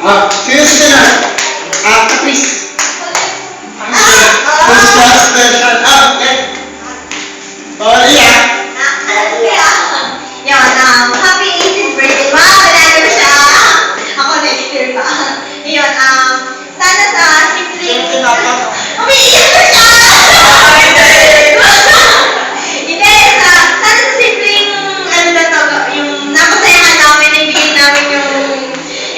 Sino na? Chris. Special. Okay. Maria. Yan, happy 18th birthday. Wow, nanalo ko siya. Ako next year pa. Yun, sana sa simpleng... Umiiyak ko siya! Hindi, sana sa simpleng, ano na to, yung napasayahan namin, naibigay namin yung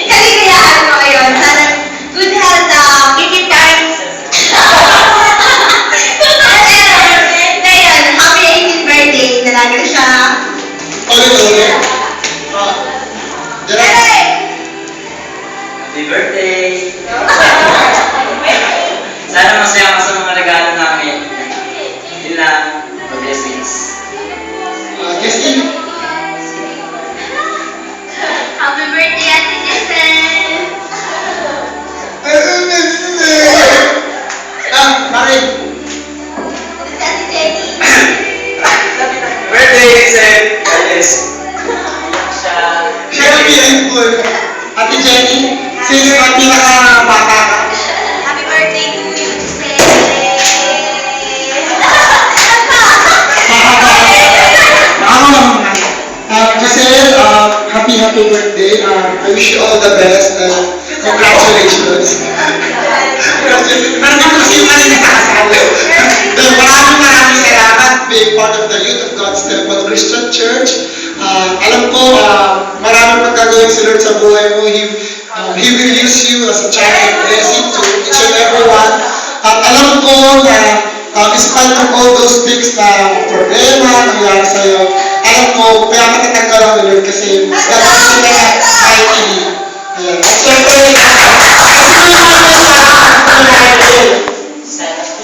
kaligayahan ko ngayon. Sana good health, kikit times. Ngayon, happy 18th birthday. Nalaga siya. Ulit. Happy birthday! Sana masaya ka sa mga regalo namin. Yun lang. Blessings. Justin. Happy birthday, Ate Giselle! Marin. Si Ate Jenny. Birthday, Giselle! Yes. Siya beautiful. Ate Jenny, sino ang pinaka-bata ka? Happy birthday to you, Giselle! Giselle, happy birthday. I wish you all the best. Congratulations. Parang kasi yung kanina nakasali. Maraming salamat being part of the Youth of God's Temple Christian Church. Alam ko, marami pang gagawin si Lord sa buhay mo. He will use you as a channel of blessing to each and everyone. At alam ko na in spite of all those things na problema nangyari sa'yo, alam ko, kaya matatanggal ang Lord kasi mas gagawin sila na kahit hindi. Ayan. At syempre,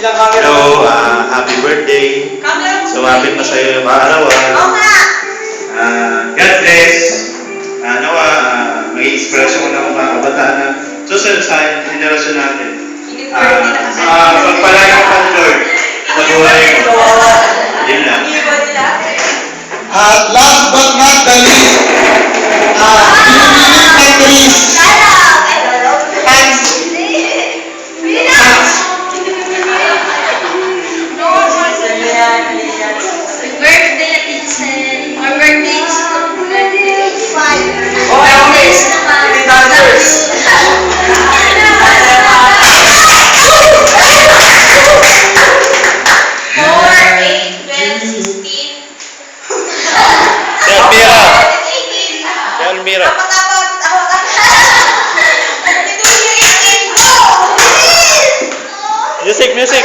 Hello, happy birthday. Sumapit na sa'yo yung kaarawan. God bless. May inspirasyon ng mga kabataan na susunod sa henerasyon natin. Pagpalain ka, Lord, sa buhay mo. Yun lang. last but not the least, Philippine countries. Birthday, Ate Giselle. Our birthday is 5. Oh, I always. Si Almira. Si Almira. Music.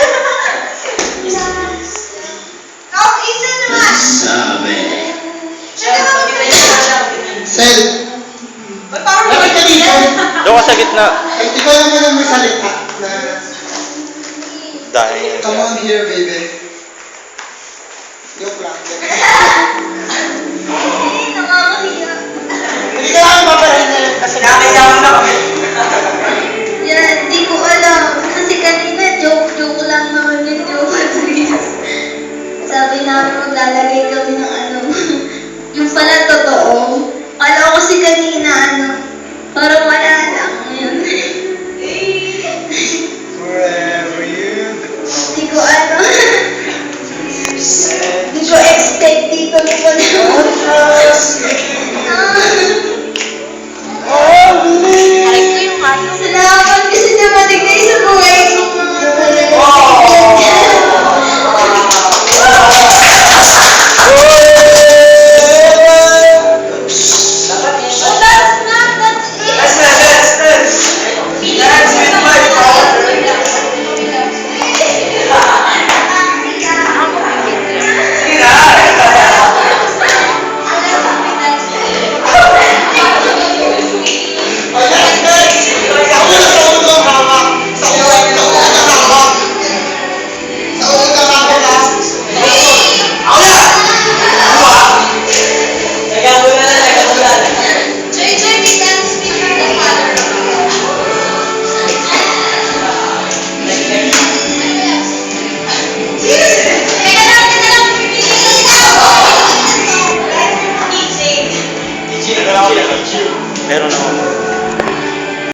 Sel, bakit ka dito? Doon ka sa gitna. Ay, ikaw naman ang may salita na, Dahil. come on here, baby. Joke lang. Hindi ka lang paparahin na kasi Nakakayawang na kami. Yan, di ko alam. Kasi kanina, joke lang naman yun. Sabi namin maglalagay kami ng yung pala totoo. Alam ko kasi kanina, parang wala lang. Yun. forever you Di ko Di ko expect dito na pala. Salamat kasi dumating na sa buhay ko. Meron ako.